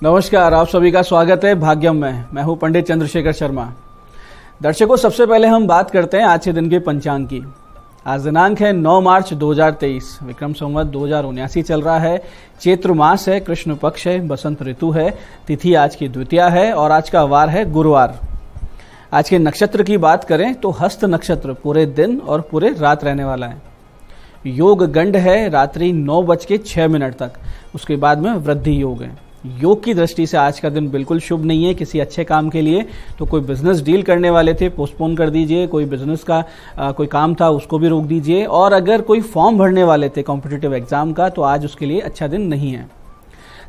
नमस्कार, आप सभी का स्वागत है भाग्यम में। मैं हूं पंडित चंद्रशेखर शर्मा। दर्शकों, सबसे पहले हम बात करते हैं आज के दिन के पंचांग की। आज दिनांक है 9 मार्च 2023, विक्रम संवत 2079 चल रहा है। चैत्र मास है, कृष्ण पक्ष है, बसंत ऋतु है। तिथि आज की द्वितीया है और आज का वार है गुरुवार। आज के नक्षत्र की बात करें तो हस्त नक्षत्र पूरे दिन और पूरे रात रहने वाला है। योग गंड है रात्रि 9:06 तक, उसके बाद में वृद्धि योग है। योग की दृष्टि से आज का दिन बिल्कुल शुभ नहीं है किसी अच्छे काम के लिए। तो कोई बिजनेस डील करने वाले थे, पोस्टपोन कर दीजिए। कोई बिजनेस का कोई काम था, उसको भी रोक दीजिए। और अगर कोई फॉर्म भरने वाले थे कॉम्पिटिटिव एग्जाम का, तो आज उसके लिए अच्छा दिन नहीं है।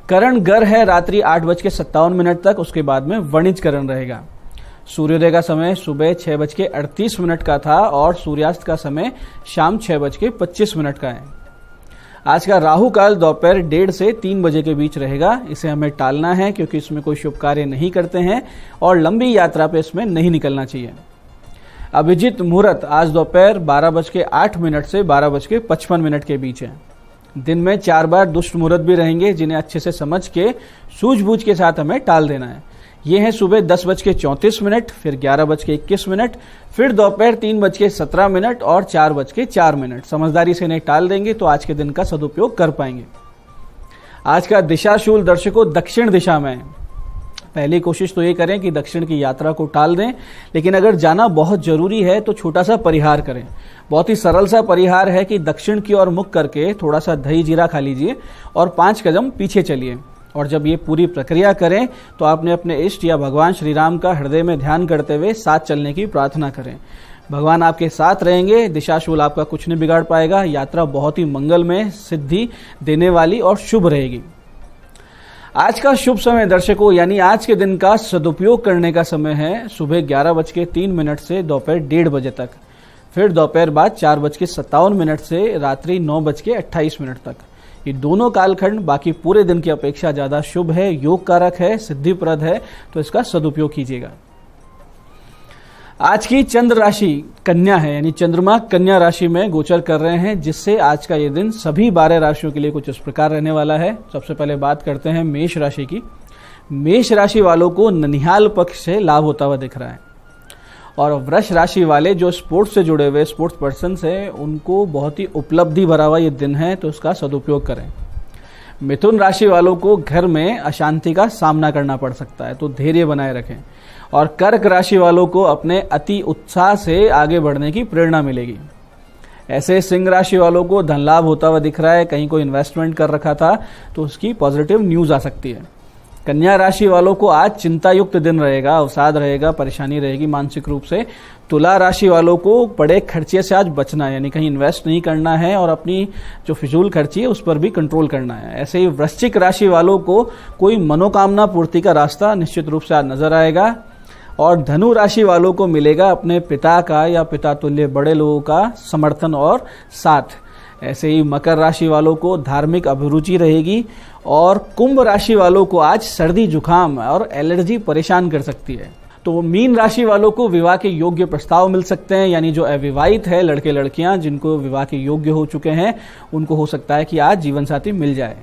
करण गर है रात्रि 8:57 तक, उसके बाद में वणिज करण रहेगा। सूर्योदय का समय सुबह 6:38 का था और सूर्यास्त का समय शाम 6:25 का है। आज का राहु काल दोपहर 1:30 से 3 बजे के बीच रहेगा। इसे हमें टालना है क्योंकि इसमें कोई शुभ कार्य नहीं करते हैं और लंबी यात्रा पे इसमें नहीं निकलना चाहिए। अभिजीत मुहूर्त आज दोपहर 12:08 से 12:55 के बीच है। दिन में 4 बार दुष्ट मुहूर्त भी रहेंगे, जिन्हें अच्छे से समझ के सूझबूझ के साथ हमें टाल देना है। ये है सुबह 10:34, फिर 11:21, फिर दोपहर 3:17 और 4:04। समझदारी से इन्हें टाल देंगे तो आज के दिन का सदुपयोग कर पाएंगे। आज का दिशाशूल दर्शकों दक्षिण दिशा में है। पहली कोशिश तो ये करें कि दक्षिण की यात्रा को टाल दें, लेकिन अगर जाना बहुत जरूरी है तो छोटा सा परिहार करें। बहुत ही सरल सा परिहार है कि दक्षिण की ओर मुख करके थोड़ा सा दही जीरा खा लीजिए और 5 कदम पीछे चलिए। और जब ये पूरी प्रक्रिया करें तो आपने अपने इष्ट या भगवान श्री राम का हृदय में ध्यान करते हुए साथ चलने की प्रार्थना करें। भगवान आपके साथ रहेंगे, दिशाशूल आपका कुछ नहीं बिगाड़ पाएगा। यात्रा बहुत ही मंगलमय, सिद्धि देने वाली और शुभ रहेगी। आज का शुभ समय दर्शकों, यानी आज के दिन का सदुपयोग करने का समय है सुबह 11:03 से दोपहर 1:30 बजे तक, फिर दोपहर बाद 4:57 से रात्रि 9:28 तक। ये दोनों कालखंड बाकी पूरे दिन की अपेक्षा ज्यादा शुभ है, योग कारक है, सिद्धिप्रद है, तो इसका सदुपयोग कीजिएगा। आज की चंद्र राशि कन्या है, यानी चंद्रमा कन्या राशि में गोचर कर रहे हैं, जिससे आज का ये दिन सभी 12 राशियों के लिए कुछ इस प्रकार रहने वाला है। सबसे पहले बात करते हैं मेष राशि की। मेष राशि वालों को ननिहाल पक्ष से लाभ होता हुआ दिख रहा है और वृष राशि वाले जो स्पोर्ट्स से जुड़े हुए स्पोर्ट्स पर्सन हैं, उनको बहुत ही उपलब्धि भरा हुआ ये दिन है, तो इसका सदुपयोग करें। मिथुन राशि वालों को घर में अशांति का सामना करना पड़ सकता है, तो धैर्य बनाए रखें। और कर्क राशि वालों को अपने अति उत्साह से आगे बढ़ने की प्रेरणा मिलेगी। ऐसे सिंह राशि वालों को धन लाभ होता हुआ दिख रहा है। कहीं कोई इन्वेस्टमेंट कर रखा था तो उसकी पॉजिटिव न्यूज आ सकती है। कन्या राशि वालों को आज चिंता युक्त दिन रहेगा, अवसाद रहेगा, परेशानी रहेगी मानसिक रूप से। तुला राशि वालों को बड़े खर्चे से आज बचना है, यानी कहीं इन्वेस्ट नहीं करना है और अपनी जो फिजूल खर्ची है उस पर भी कंट्रोल करना है। ऐसे ही वृश्चिक राशि वालों को कोई मनोकामना पूर्ति का रास्ता निश्चित रूप से आज नजर आएगा। और धनु राशि वालों को मिलेगा अपने पिता का या पिता तुल्य बड़े लोगों का समर्थन और साथ। ऐसे ही मकर राशि वालों को धार्मिक अभिरुचि रहेगी। और कुंभ राशि वालों को आज सर्दी जुकाम और एलर्जी परेशान कर सकती है। तो मीन राशि वालों को विवाह के योग्य प्रस्ताव मिल सकते हैं, यानी जो अविवाहित है लड़के लड़कियां जिनको विवाह के योग्य हो चुके हैं, उनको हो सकता है कि आज जीवन साथी मिल जाए।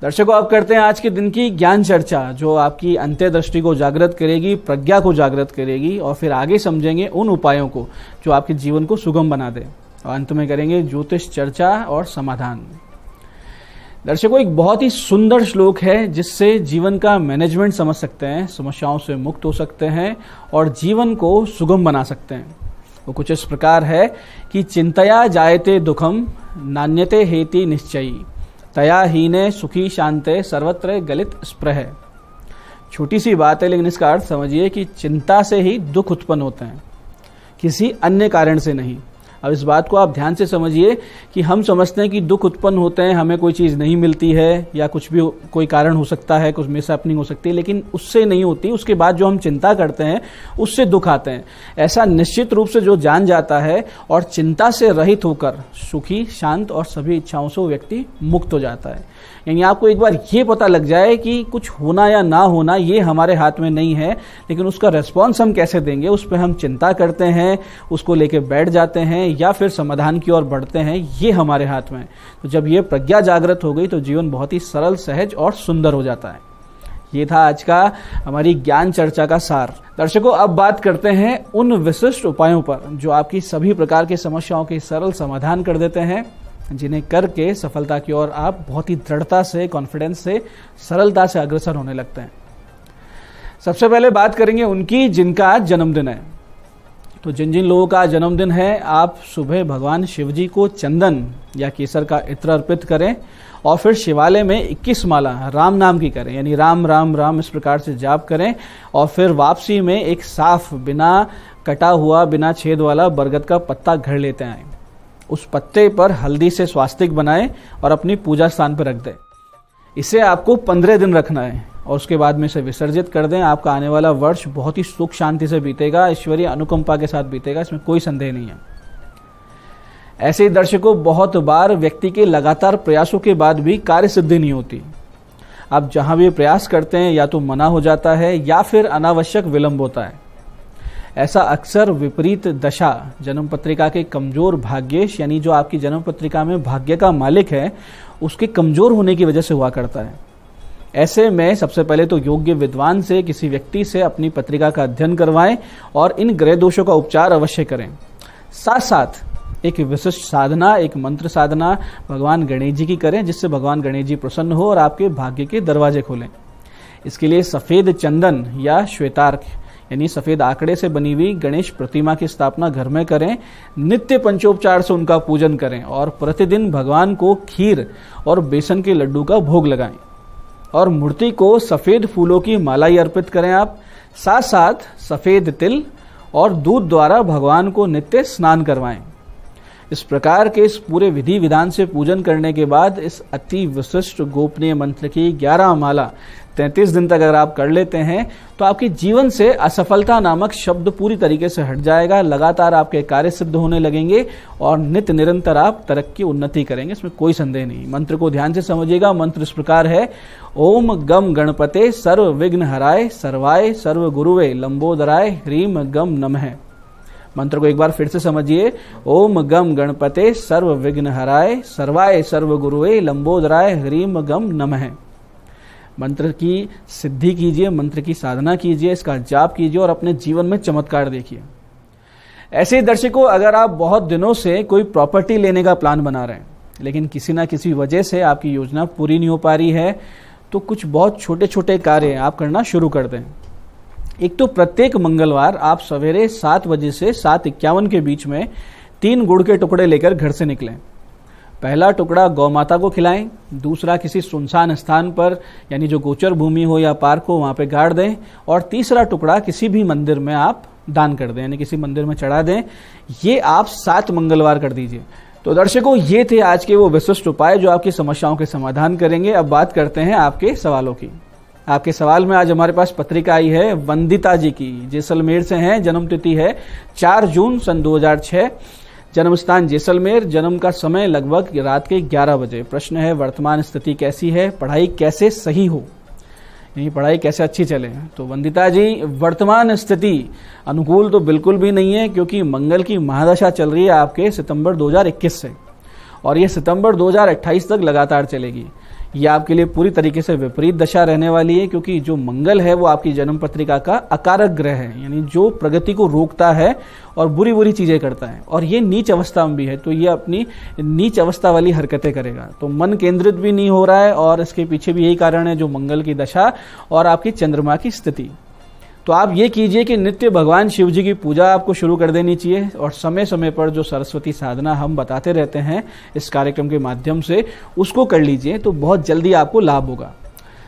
दर्शकों, अब करते हैं आज के दिन की ज्ञान चर्चा, जो आपकी अंत्यदृष्टि को जागृत करेगी, प्रज्ञा को जागृत करेगी और फिर आगे समझेंगे उन उपायों को जो आपके जीवन को सुगम बना दे। और अंत में करेंगे ज्योतिष चर्चा और समाधान। दर्शकों, एक बहुत ही सुंदर श्लोक है जिससे जीवन का मैनेजमेंट समझ सकते हैं, समस्याओं से मुक्त हो सकते हैं और जीवन को सुगम बना सकते हैं। वो कुछ इस प्रकार है कि चिंतया जायते दुखम नान्यते हेति निश्चयी तया हीने सुखी शांते सर्वत्र गलित स्प्रह। छोटी सी बात है लेकिन इसका अर्थ समझिए कि चिंता से ही दुख उत्पन्न होते हैं, किसी अन्य कारण से नहीं। अब इस बात को आप ध्यान से समझिए कि हम समझते हैं कि दुख उत्पन्न होते हैं, हमें कोई चीज़ नहीं मिलती है या कुछ भी कोई कारण हो सकता है, कुछ मिसहैपनिंग हो सकती है, लेकिन उससे नहीं होती। उसके बाद जो हम चिंता करते हैं उससे दुख आते हैं। ऐसा निश्चित रूप से जो जान जाता है और चिंता से रहित होकर सुखी, शांत और सभी इच्छाओं से व्यक्ति मुक्त हो जाता है। यानी आपको एक बार ये पता लग जाए कि कुछ होना या ना होना ये हमारे हाथ में नहीं है, लेकिन उसका रेस्पॉन्स हम कैसे देंगे उस पर हम चिंता करते हैं, उसको लेके बैठ जाते हैं या फिर समाधान की ओर बढ़ते हैं, ये हमारे हाथ में है। तो जब ये प्रज्ञा जागृत हो गई तो जीवन बहुत ही सरल, सहज और सुंदर हो जाता है। ये था आज का हमारी ज्ञान चर्चा का सार। दर्शकों, अब बात करते हैं उन विशिष्ट उपायों पर जो आपकी सभी प्रकार की समस्याओं के सरल समाधान कर देते हैं, जिन्हें करके सफलता की ओर आप बहुत ही दृढ़ता से, कॉन्फिडेंस से, सरलता से अग्रसर होने लगते हैं। सबसे पहले बात करेंगे उनकी जिनका आज जन्मदिन है। तो जिन जिन लोगों का जन्मदिन है, आप सुबह भगवान शिव जी को चंदन या केसर का इत्र अर्पित करें और फिर शिवालय में 21 माला राम नाम की करें, यानी राम राम राम इस प्रकार से जाप करें। और फिर वापसी में एक साफ, बिना कटा हुआ, बिना छेद वाला बरगद का पत्ता घर लेते आए। उस पत्ते पर हल्दी से स्वास्तिक बनाएं और अपनी पूजा स्थान पर रख दें। इसे आपको 15 दिन रखना है और उसके बाद में इसे विसर्जित कर दें। आपका आने वाला वर्ष बहुत ही सुख शांति से बीतेगा, ईश्वरीय अनुकंपा के साथ बीतेगा, इसमें कोई संदेह नहीं है। ऐसे ही दर्शकों, बहुत बार व्यक्ति के लगातार प्रयासों के बाद भी कार्य सिद्धि नहीं होती। आप जहां भी प्रयास करते हैं या तो मना हो जाता है या फिर अनावश्यक विलंब होता है। ऐसा अक्सर विपरीत दशा जन्म पत्रिका के कमजोर भाग्येश, यानी जो आपकी जन्म पत्रिका में भाग्य का मालिक है, उसके कमजोर होने की वजह से हुआ करता है। ऐसे में सबसे पहले तो योग्य विद्वान से, किसी व्यक्ति से अपनी पत्रिका का अध्ययन करवाएं और इन ग्रह दोषों का उपचार अवश्य करें। साथ साथ एक विशिष्ट साधना, एक मंत्र साधना भगवान गणेश जी की करें, जिससे भगवान गणेश जी प्रसन्न हो और आपके भाग्य के दरवाजे खोलें। इसके लिए सफेद चंदन या श्वेतार्क यानी सफेद आंकड़े से बनी हुई गणेश प्रतिमा की स्थापना घर में करें। नित्य पंचोपचार से उनका पूजन करें और प्रतिदिन भगवान को खीर और बेसन के लड्डू का भोग लगाएं और मूर्ति को सफेद फूलों की माला ही अर्पित करें। आप साथ साथ सफेद तिल और दूध द्वारा भगवान को नित्य स्नान करवाएं। इस प्रकार के इस पूरे विधि विधान से पूजन करने के बाद इस अति विशिष्ट गोपनीय मंत्र की 11 माला 33 दिन तक अगर आप कर लेते हैं तो आपके जीवन से असफलता नामक शब्द पूरी तरीके से हट जाएगा। लगातार आपके कार्य सिद्ध होने लगेंगे और नित्य निरंतर आप तरक्की उन्नति करेंगे, इसमें कोई संदेह नहीं। मंत्र को ध्यान से समझिएगा। मंत्र इस प्रकार है: ओम गम गणपते सर्व विघ्न हराय सर्वाय सर्व गुरुवे लंबोदराय ह्रीम गम नमः। मंत्र को एक बार फिर से समझिए। ओम गम गणपते सर्व विघ्न हराय सर्वाय सर्व गुरुवे लंबोदराय ह्रीम गम नमः। मंत्र की सिद्धि कीजिए, मंत्र की साधना कीजिए, इसका जाप कीजिए और अपने जीवन में चमत्कार देखिए। ऐसे ही दर्शकों, अगर आप बहुत दिनों से कोई प्रॉपर्टी लेने का प्लान बना रहे हैं लेकिन किसी ना किसी वजह से आपकी योजना पूरी नहीं हो पा रही है, तो कुछ बहुत छोटे छोटे कार्य आप करना शुरू कर दें। एक तो प्रत्येक मंगलवार आप सवेरे 7 बजे से 7:51 के बीच में 3 गुड़ के टुकड़े लेकर घर से निकलें। पहला टुकड़ा गौ माता को खिलाएं, दूसरा किसी सुनसान स्थान पर यानी जो गोचर भूमि हो या पार्क हो वहां पे गाड़ दें और तीसरा टुकड़ा किसी भी मंदिर में आप दान कर दें, यानी किसी मंदिर में चढ़ा दें। ये आप 7 मंगलवार कर दीजिए। तो दर्शकों, ये थे आज के वो विशिष्ट उपाय जो आपकी समस्याओं के समाधान करेंगे। अब बात करते हैं आपके सवालों की। आपके सवाल में आज हमारे पास पत्रिका आई है वंदिता जी की, जैसलमेर से हैं। जन्म तिथि है 4 जून सन 2006। जन्म स्थान जैसलमेर। जन्म का समय लगभग रात के 11 बजे। प्रश्न है वर्तमान स्थिति कैसी है, पढ़ाई कैसे सही हो, यानी पढ़ाई कैसे अच्छी चले। तो वंदिता जी, वर्तमान स्थिति अनुकूल तो बिल्कुल भी नहीं है, क्योंकि मंगल की महादशा चल रही है आपके सितंबर 2021 से और ये सितंबर 2028 तक लगातार चलेगी। ये आपके लिए पूरी तरीके से विपरीत दशा रहने वाली है, क्योंकि जो मंगल है वो आपकी जन्म पत्रिका का अकारक ग्रह है, यानी जो प्रगति को रोकता है और बुरी बुरी चीजें करता है, और ये नीच अवस्था में भी है, तो ये अपनी नीच अवस्था वाली हरकतें करेगा। तो मन केंद्रित भी नहीं हो रहा है और इसके पीछे भी यही कारण है, जो मंगल की दशा और आपकी चंद्रमा की स्थिति। तो आप ये कीजिए कि नित्य भगवान शिव जी की पूजा आपको शुरू कर देनी चाहिए और समय समय पर जो सरस्वती साधना हम बताते रहते हैं इस कार्यक्रम के माध्यम से, उसको कर लीजिए, तो बहुत जल्दी आपको लाभ होगा।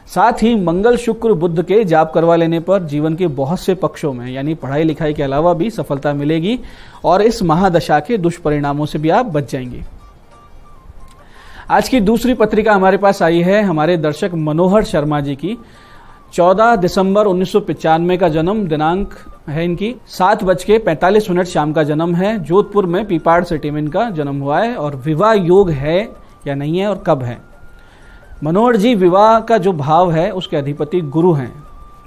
साथ ही मंगल शुक्र बुध के जाप करवा लेने पर जीवन के बहुत से पक्षों में, यानी पढ़ाई लिखाई के अलावा भी सफलता मिलेगी और इस महादशा के दुष्परिणामों से भी आप बच जाएंगे। आज की दूसरी पत्रिका हमारे पास आई है हमारे दर्शक मनोहर शर्मा जी की। 14 दिसंबर 1995 का जन्म दिनांक है इनकी। 7:45 शाम का जन्म है। जोधपुर में पीपाड़ सिटी में इनका जन्म हुआ है। और विवाह योग है या नहीं है और कब है। मनोहर जी, विवाह का जो भाव है उसके अधिपति गुरु हैं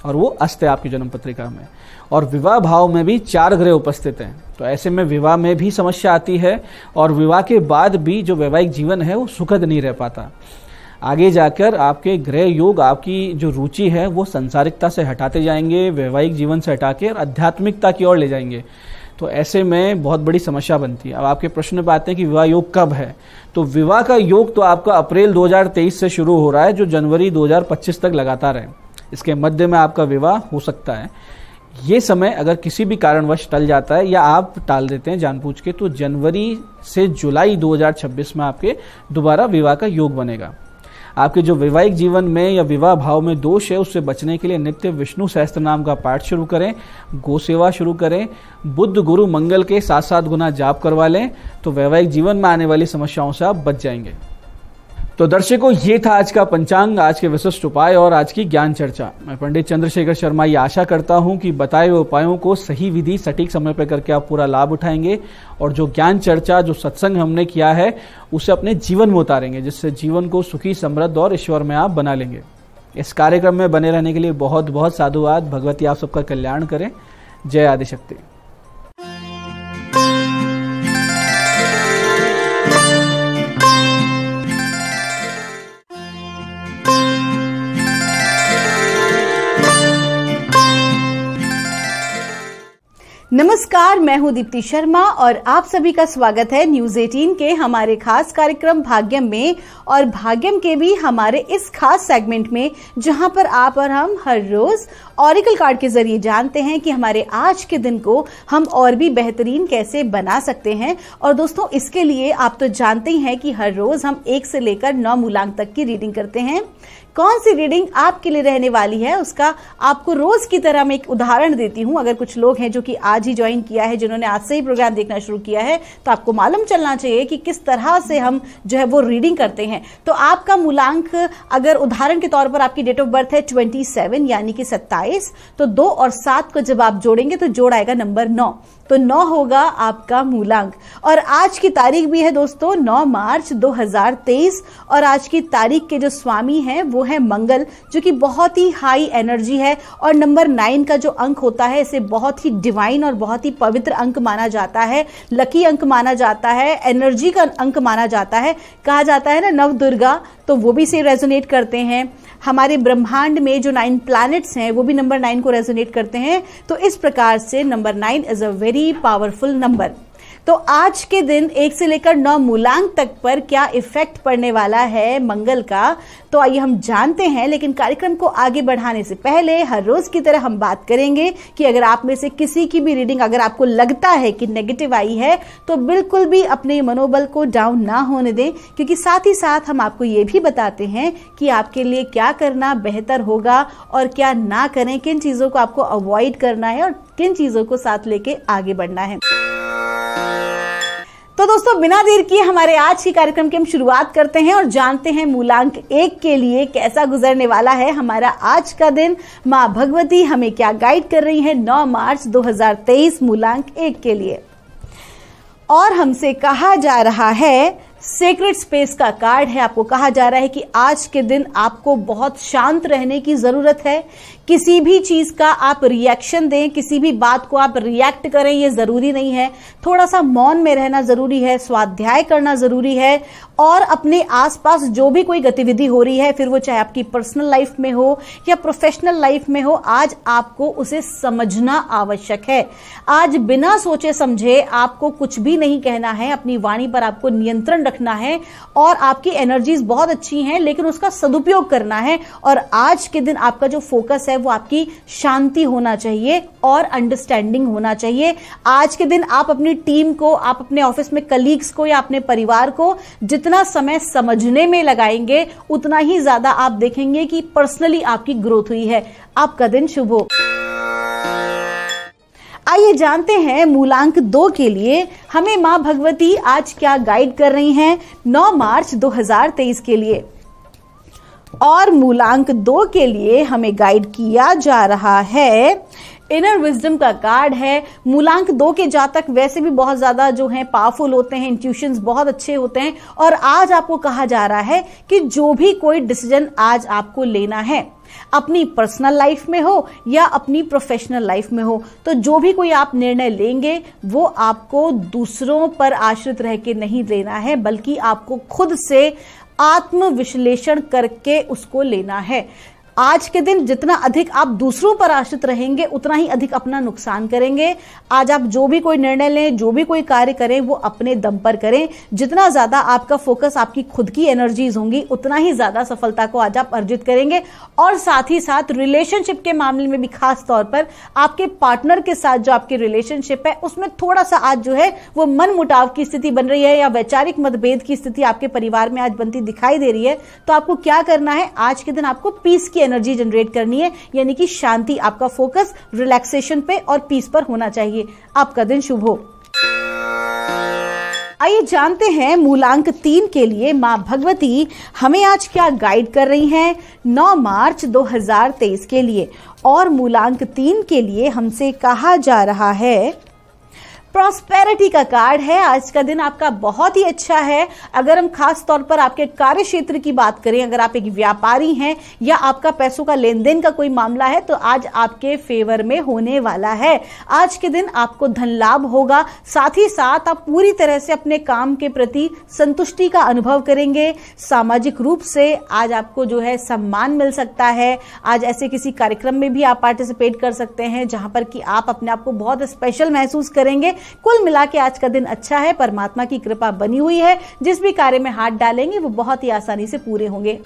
और वो अस्त है आपकी जन्म पत्रिका में, और विवाह भाव में भी 4 ग्रह उपस्थित हैं। तो ऐसे में विवाह में भी समस्या आती है और विवाह के बाद भी जो वैवाहिक जीवन है वो सुखद नहीं रह पाता। आगे जाकर आपके ग्रह योग आपकी जो रुचि है वो संसारिकता से हटाते जाएंगे, वैवाहिक जीवन से हटाकर आध्यात्मिकता की ओर ले जाएंगे। तो ऐसे में बहुत बड़ी समस्या बनती है। अब आपके प्रश्न पे आते हैं कि विवाह योग कब है। तो विवाह का योग तो आपका अप्रैल 2023 से शुरू हो रहा है, जो जनवरी 2025 तक लगातार है। इसके मध्य में आपका विवाह हो सकता है। ये समय अगर किसी भी कारणवश टल जाता है या आप टाल देते हैं जानबूझ के, तो जनवरी से जुलाई 2026 में आपके दोबारा विवाह का योग बनेगा। आपके जो वैवाहिक जीवन में या विवाह भाव में दोष है उससे बचने के लिए नित्य विष्णु सहस्त्र नाम का पाठ शुरू करें, गो सेवा शुरू करें, बुध गुरु मंगल के 7-7 गुना जाप करवा लें, तो वैवाहिक जीवन में आने वाली समस्याओं से आप बच जाएंगे। तो दर्शकों, ये था आज का पंचांग, आज के विशिष्ट उपाय और आज की ज्ञान चर्चा। मैं पंडित चंद्रशेखर शर्मा ये आशा करता हूं कि बताए हुए उपायों को सही विधि सटीक समय पर करके आप पूरा लाभ उठाएंगे और जो ज्ञान चर्चा, जो सत्संग हमने किया है उसे अपने जीवन में उतारेंगे, जिससे जीवन को सुखी, समृद्ध और ईश्वर में आप बना लेंगे। इस कार्यक्रम में बने रहने के लिए बहुत बहुत साधुवाद। भगवती आप सबका कल्याण करें। जय आदिशक्ति। नमस्कार, मैं हूं दीप्ति शर्मा और आप सभी का स्वागत है न्यूज 18 के हमारे खास कार्यक्रम भाग्यम में। और भाग्यम के भी हमारे इस खास सेगमेंट में जहां पर आप और हम हर रोज ऑरिकल कार्ड के जरिए जानते हैं कि हमारे आज के दिन को हम और भी बेहतरीन कैसे बना सकते हैं। और दोस्तों, इसके लिए आप तो जानते ही हैं कि हर रोज हम 1 से लेकर 9 मूलांक तक की रीडिंग करते हैं। कौन सी रीडिंग आपके लिए रहने वाली है उसका आपको रोज की तरह मैं एक उदाहरण देती हूं। अगर कुछ लोग हैं जो कि आज ही ज्वाइन किया है, जिन्होंने आज से ही प्रोग्राम देखना शुरू किया है, तो आपको मालूम चलना चाहिए कि किस तरह से हम जो है वो रीडिंग करते हैं। तो आपका मूलांक, अगर उदाहरण के तौर पर आपकी डेट ऑफ बर्थ है 27 यानी कि 27, तो 2 और 7 को जब आप जोड़ेंगे तो जोड़ आएगा नंबर 9, तो 9 होगा आपका मूलांक। और आज की तारीख भी है दोस्तों 9 मार्च 2023 और आज की तारीख के जो स्वामी हैं वो है मंगल, जो कि बहुत ही हाई एनर्जी है। और नंबर 9 का जो अंक होता है इसे बहुत ही डिवाइन और बहुत ही पवित्र अंक माना जाता है, लकी अंक माना जाता है, एनर्जी का अंक माना जाता है। कहा जाता है ना नव दुर्गा, तो वो भी से रेजोनेट करते हैं। हमारे ब्रह्मांड में जो 9 प्लैनेट्स हैं वो भी नंबर 9 को रेजोनेट करते हैं। तो इस प्रकार से number 9 is a very powerful number. तो आज के दिन 1 से लेकर 9 मूलांक तक पर क्या इफेक्ट पड़ने वाला है मंगल का, तो आइए हम जानते हैं। लेकिन कार्यक्रम को आगे बढ़ाने से पहले हर रोज की तरह हम बात करेंगे कि अगर आप में से किसी की भी रीडिंग अगर आपको लगता है कि नेगेटिव आई है, तो बिल्कुल भी अपने मनोबल को डाउन ना होने दें, क्योंकि साथ ही साथ हम आपको ये भी बताते हैं कि आपके लिए क्या करना बेहतर होगा और क्या ना करें, किन चीजों को आपको अवॉइड करना है और किन चीजों को साथ लेके आगे बढ़ना है। तो दोस्तों, बिना देर किए हमारे आज के कार्यक्रम की हम शुरुआत करते हैं और जानते हैं मूलांक 1 के लिए कैसा गुजरने वाला है हमारा आज का दिन। माँ भगवती हमें क्या गाइड कर रही है 9 मार्च 2023 मूलांक 1 के लिए। और हमसे कहा जा रहा है, सेक्रेट स्पेस का कार्ड है। आपको कहा जा रहा है कि आज के दिन आपको बहुत शांत रहने की जरूरत है। किसी भी चीज का आप रिएक्शन दें, किसी भी बात को आप रिएक्ट करें, ये जरूरी नहीं है। थोड़ा सा मौन में रहना जरूरी है, स्वाध्याय करना जरूरी है। और अपने आसपास जो भी कोई गतिविधि हो रही है, फिर वो चाहे आपकी पर्सनल लाइफ में हो या प्रोफेशनल लाइफ में हो, आज आपको उसे समझना आवश्यक है। आज बिना सोचे समझे आपको कुछ भी नहीं कहना है, अपनी वाणी पर आपको नियंत्रण रखना है। और आपकी एनर्जीज बहुत अच्छी हैं, लेकिन उसका सदुपयोग करना है। और आज के दिन आपका जो फोकस है वो आपकी शांति होना चाहिए और अंडरस्टैंडिंग होना चाहिए। आज के दिन आप अपनी टीम को, आप अपने ऑफिस में कलीग्स को या अपने परिवार को जितना समय समझने में लगाएंगे, उतना ही ज्यादा आप देखेंगे कि पर्सनली आपकी ग्रोथ हुई है। आपका दिन शुभ हो। आइए जानते हैं मूलांक 2 के लिए हमें मां भगवती आज क्या गाइड कर रही हैं 9 मार्च 2023 के लिए। और मूलांक 2 के लिए हमें गाइड किया जा रहा है, इनर विजडम का कार्ड है। मूलांक 2 के जातक वैसे भी बहुत ज्यादा जो हैं पावरफुल होते हैं, इंट्यूशंस बहुत अच्छे होते हैं। और आज आपको कहा जा रहा है कि जो भी कोई डिसीजन आज आपको लेना है, अपनी पर्सनल लाइफ में हो या अपनी प्रोफेशनल लाइफ में हो, तो जो भी कोई आप निर्णय लेंगे वो आपको दूसरों पर आश्रित रह के नहीं लेना है, बल्कि आपको खुद से आत्म विश्लेषण करके उसको लेना है। आज के दिन जितना अधिक आप दूसरों पर आश्रित रहेंगे उतना ही अधिक अपना नुकसान करेंगे। आज आप जो भी कोई निर्णय लें, जो भी कोई कार्य करें, वो अपने दम पर करें। जितना ज्यादा आपका फोकस आपकी खुद की एनर्जीज होंगी उतना ही ज्यादा सफलता को आज आप अर्जित करेंगे। और साथ ही साथ रिलेशनशिप के मामले में भी खास तौर पर आपके पार्टनर के साथ जो आपकी रिलेशनशिप है उसमें थोड़ा सा आज जो है वो मन मुटाव की स्थिति बन रही है या वैचारिक मतभेद की स्थिति आपके परिवार में आज बनती दिखाई दे रही है। तो आपको क्या करना है, आज के दिन आपको पीस की एनर्जी जनरेट करनी है, यानी कि शांति, आपका फोकस रिलैक्सेशन पे और पीस पर होना चाहिए। आपका दिन शुभ हो। आइए जानते हैं मूलांक 3 के लिए मां भगवती हमें आज क्या गाइड कर रही हैं 9 मार्च 2023 के लिए। और मूलांक 3 के लिए हमसे कहा जा रहा है, प्रॉस्पेरिटी का कार्ड है। आज का दिन आपका बहुत ही अच्छा है। अगर हम खास तौर पर आपके कार्य क्षेत्र की बात करें, अगर आप एक व्यापारी हैं या आपका पैसों का लेन देन का कोई मामला है तो आज आपके फेवर में होने वाला है। आज के दिन आपको धन लाभ होगा। साथ ही साथ आप पूरी तरह से अपने काम के प्रति संतुष्टि का अनुभव करेंगे। सामाजिक रूप से आज आपको जो है सम्मान मिल सकता है। आज ऐसे किसी कार्यक्रम में भी आप पार्टिसिपेट कर सकते हैं जहां पर कि आप अपने आप को बहुत स्पेशल महसूस करेंगे। कुल मिला के आज का दिन अच्छा है। परमात्मा की कृपा बनी हुई है। जिस भी कार्य में हाथ डालेंगे वो बहुत ही आसानी से पूरे होंगे।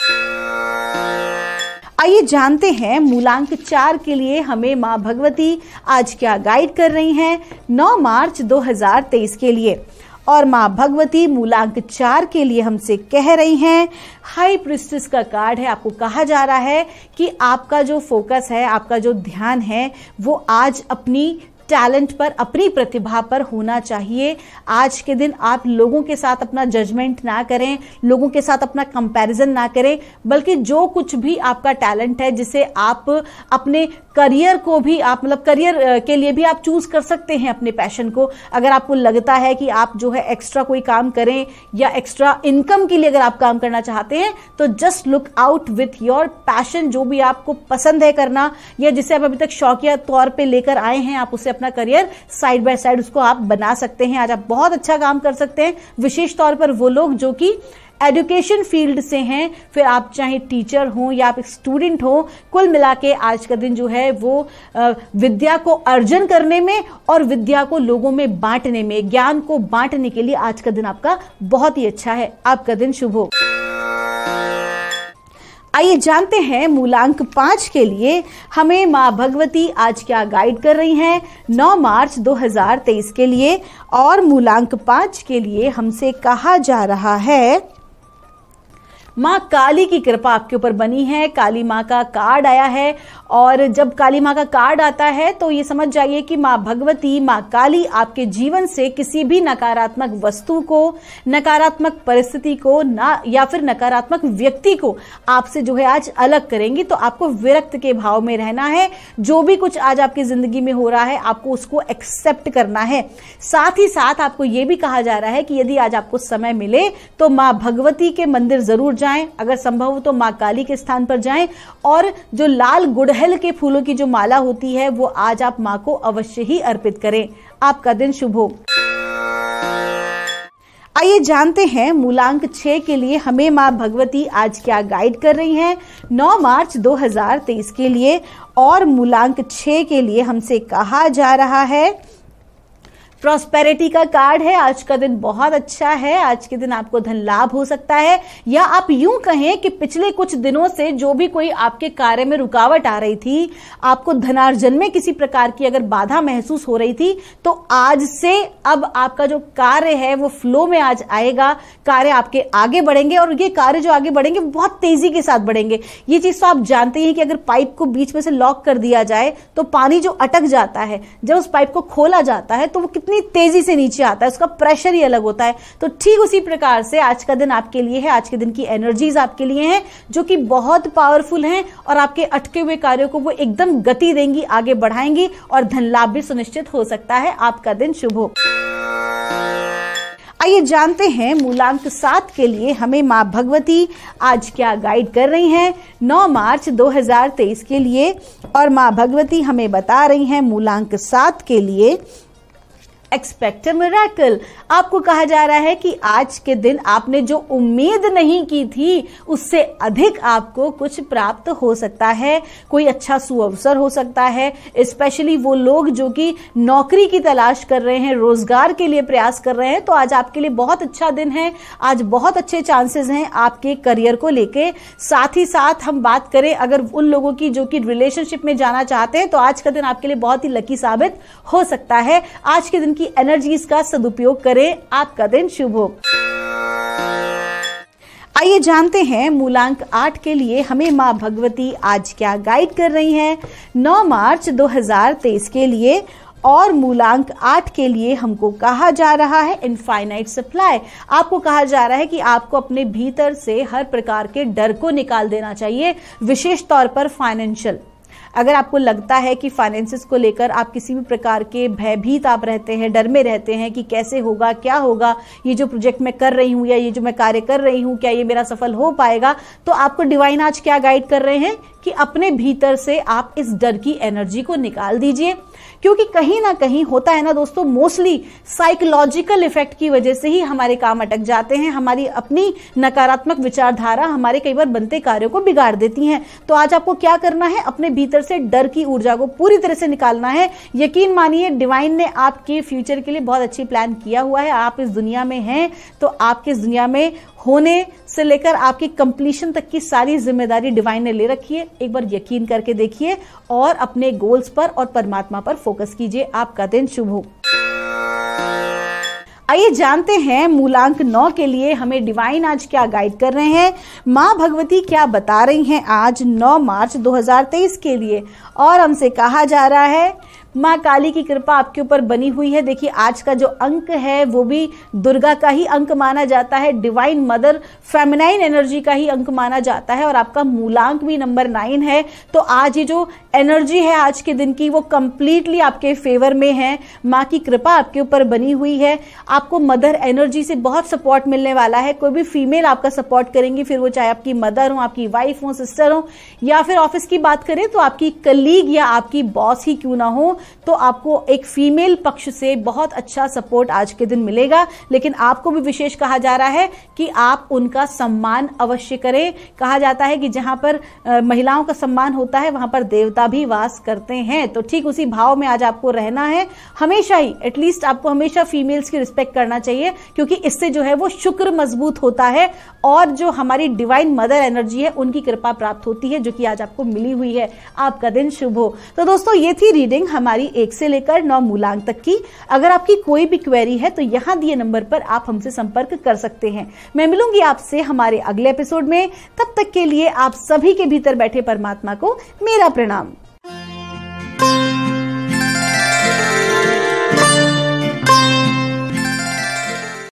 आइए जानते हैं मूलांक 4 के लिए हमें मां भगवती आज क्या गाइड कर रही हैं 9 मार्च 2023 के लिए। और मां भगवती मूलांक 4 के लिए हमसे कह रही हैं, हाई प्रिस्टेस का कार्ड है। आपको कहा जा रहा है कि आपका जो फोकस है, आपका जो ध्यान है वो आज अपनी टैलेंट पर, अपनी प्रतिभा पर होना चाहिए। आज के दिन आप लोगों के साथ अपना जजमेंट ना करें, लोगों के साथ अपना कंपैरिजन ना करें, बल्कि जो कुछ भी आपका टैलेंट है, जिसे आप अपने करियर को भी आप मतलब करियर के लिए भी आप चूज कर सकते हैं अपने पैशन को। अगर आपको लगता है कि आप जो है एक्स्ट्रा कोई काम करें या एक्स्ट्रा इनकम के लिए अगर आप काम करना चाहते हैं तो just look out with your passion. जो भी आपको पसंद है करना या जिसे आप अभी तक शौकिया तौर पे लेकर आए हैं, आप उसे अपना करियर साइड बाय साइड उसको आप बना सकते हैं। आज आप बहुत अच्छा काम कर सकते हैं। विशेष तौर पर वो लोग जो कि एजुकेशन फील्ड से हैं, फिर आप चाहे टीचर हो या आप एक स्टूडेंट हो, कुल मिला के आज का दिन जो है वो विद्या को अर्जन करने में और विद्या को लोगों में बांटने में, ज्ञान को बांटने के लिए आज का दिन आपका बहुत ही अच्छा है। आपका दिन शुभ हो। आइए जानते हैं मूलांक 5 के लिए हमें मां भगवती आज क्या गाइड कर रही हैं 9 मार्च 2023 के लिए। और मूलांक 5 के लिए हमसे कहा जा रहा है, मां काली की कृपा आपके ऊपर बनी है। काली मां का कार्ड आया है और जब काली मां का कार्ड आता है तो ये समझ जाइए कि मां भगवती, मां काली आपके जीवन से किसी भी नकारात्मक वस्तु को, नकारात्मक परिस्थिति को ना या फिर नकारात्मक व्यक्ति को आपसे जो है आज अलग करेंगी। तो आपको विरक्त के भाव में रहना है। जो भी कुछ आज आपकी जिंदगी में हो रहा है आपको उसको एक्सेप्ट करना है। साथ ही साथ आपको ये भी कहा जा रहा है कि यदि आज आपको समय मिले तो मां भगवती के मंदिर जरूर जाएं। अगर संभव हो तो मां काली के स्थान पर जाएं और जो लाल गुड़हल के फूलों की जो माला होती है वो आज आप मां को अवश्य ही अर्पित करें। आपका दिन शुभ हो। आइए जानते हैं मूलांक 6 के लिए हमें मां भगवती आज क्या गाइड कर रही हैं 9 मार्च 2023 के लिए। और मूलांक 6 के लिए हमसे कहा जा रहा है, प्रॉस्पेरिटी का कार्ड है। आज का दिन बहुत अच्छा है। आज के दिन आपको धन लाभ हो सकता है, या आप यूं कहें कि पिछले कुछ दिनों से जो भी कोई आपके कार्य में रुकावट आ रही थी, आपको धनार्जन में किसी प्रकार की अगर बाधा महसूस हो रही थी, तो आज से अब आपका जो कार्य है वो फ्लो में आज आएगा। कार्य आपके आगे बढ़ेंगे और ये कार्य जो आगे बढ़ेंगे बहुत तेजी के साथ बढ़ेंगे। ये चीज तो आप जानते हैं कि अगर पाइप को बीच में से लॉक कर दिया जाए तो पानी जो अटक जाता है, जब उस पाइप को खोला जाता है तो वो कितनी तेजी से नीचे आता है, उसका प्रेशर ही अलग होता है। तो ठीक उसी प्रकार से आज का दिन आपके लिए है। आज के दिन की एनर्जीज आपके लिए हैं जो कि बहुत पावरफुल हैं और आपके अटके हुए कार्यों को वो एकदम गति देंगी, आगे बढ़ाएंगी और धन लाभ भी सुनिश्चित हो सकता है। आपका दिन शुभ हो। आइए जानते हैं मूलांक 7 के लिए हमें मां भगवती आज क्या गाइड कर रही हैं 9 मार्च 2023 के लिए। और मां भगवती हमें बता रही हैं मूलांक 7 के लिए, एक्सपेक्ट अ मिरेकल। आपको कहा जा रहा है कि आज के दिन आपने जो उम्मीद नहीं की थी उससे अधिक आपको कुछ प्राप्त हो सकता है। कोई अच्छा सुअवसर हो सकता है, स्पेशली वो लोग जो कि नौकरी की तलाश कर रहे हैं, रोजगार के लिए प्रयास कर रहे हैं, तो आज आपके लिए बहुत अच्छा दिन है। आज बहुत अच्छे चांसेस हैं आपके करियर को लेके। साथ ही साथ हम बात करें अगर उन लोगों की जो कि रिलेशनशिप में जाना चाहते हैं, तो आज का दिन आपके लिए बहुत ही लकी साबित हो सकता है। आज के दिन की एनर्जीज का सदुपयोग करें, आपका दिन शुभ हो। आइए जानते हैं मूलांक 8 के लिए हमें मां भगवती आज क्या गाइड कर रही हैं 9 मार्च 2023 के लिए। और मूलांक 8 के लिए हमको कहा जा रहा है इनफाइनाइट सप्लाई। आपको कहा जा रहा है कि आपको अपने भीतर से हर प्रकार के डर को निकाल देना चाहिए, विशेष तौर पर फाइनेंशियल। अगर आपको लगता है कि फाइनेंसेस को लेकर आप किसी भी प्रकार के भयभीत आप रहते हैं, डर में रहते हैं कि कैसे होगा, क्या होगा, ये जो प्रोजेक्ट मैं कर रही हूं या ये जो मैं कार्य कर रही हूं, क्या ये मेरा सफल हो पाएगा, तो आपको डिवाइन आज क्या गाइड कर रहे हैं कि अपने भीतर से आप इस डर की एनर्जी को निकाल दीजिए। क्योंकि कहीं ना कहीं होता है ना दोस्तों, मोस्टली साइकोलॉजिकल इफेक्ट की वजह से ही हमारे काम अटक जाते हैं। हमारी अपनी नकारात्मक विचारधारा हमारे कई बार बनते कार्यों को बिगाड़ देती हैं। तो आज आपको क्या करना है, अपने भीतर से डर की ऊर्जा को पूरी तरह से निकालना है। यकीन मानिए डिवाइन ने आपके फ्यूचर के लिए बहुत अच्छी प्लान किया हुआ है। आप इस दुनिया में हैं तो आपके इस दुनिया में होने से लेकर आपकी कंप्लीशन तक की सारी जिम्मेदारी डिवाइन ने ले रखी है। एक बार यकीन करके देखिए और अपने गोल्स पर और परमात्मा पर फोकस कीजिए। आपका दिन शुभ हो। आइए जानते हैं मूलांक 9 के लिए हमें डिवाइन आज क्या गाइड कर रहे हैं, मां भगवती क्या बता रही हैं आज 9 मार्च 2023 के लिए। और हमसे कहा जा रहा है मां काली की कृपा आपके ऊपर बनी हुई है। देखिए आज का जो अंक है वो भी दुर्गा का ही अंक माना जाता है, डिवाइन मदर फेमिनाइन एनर्जी का ही अंक माना जाता है। और आपका मूलांक भी नंबर 9 है। तो आज ये जो एनर्जी है आज के दिन की वो कंप्लीटली आपके फेवर में है। मां की कृपा आपके ऊपर बनी हुई है। आपको मदर एनर्जी से बहुत सपोर्ट मिलने वाला है। कोई भी फीमेल आपका सपोर्ट करेंगी, फिर वो चाहे आपकी मदर हो, आपकी वाइफ हो, सिस्टर हो, या फिर ऑफिस की बात करें तो आपकी कलीग या आपकी बॉस ही क्यों ना हो, तो आपको एक फीमेल पक्ष से बहुत अच्छा सपोर्ट आज के दिन मिलेगा। लेकिन आपको भी विशेष कहा जा रहा है कि आप उनका सम्मान अवश्य करें। कहा जाता है कि जहां पर महिलाओं का सम्मान होता है वहां पर देवता भी वास करते हैं। तो ठीक उसी भाव में आज आपको रहना है। हमेशा ही एटलीस्ट आपको हमेशा फीमेल्स की रिस्पेक्ट करना चाहिए, क्योंकि इससे जो है वो शुक्र मजबूत होता है और जो हमारी डिवाइन मदर एनर्जी है उनकी कृपा प्राप्त होती है, जो कि आज आपको मिली हुई है। आपका दिन शुभ हो। तो दोस्तों ये थी रीडिंग हमारी 1 से लेकर 9 मूलांक तक की। अगर आपकी कोई भी क्वेरी है तो यहां दिए नंबर पर आप हमसे संपर्क कर सकते हैं। मैं मिलूंगी आपसे हमारे अगले एपिसोड में। तब तक के लिए आप सभी के भीतर बैठे परमात्मा को मेरा प्रणाम।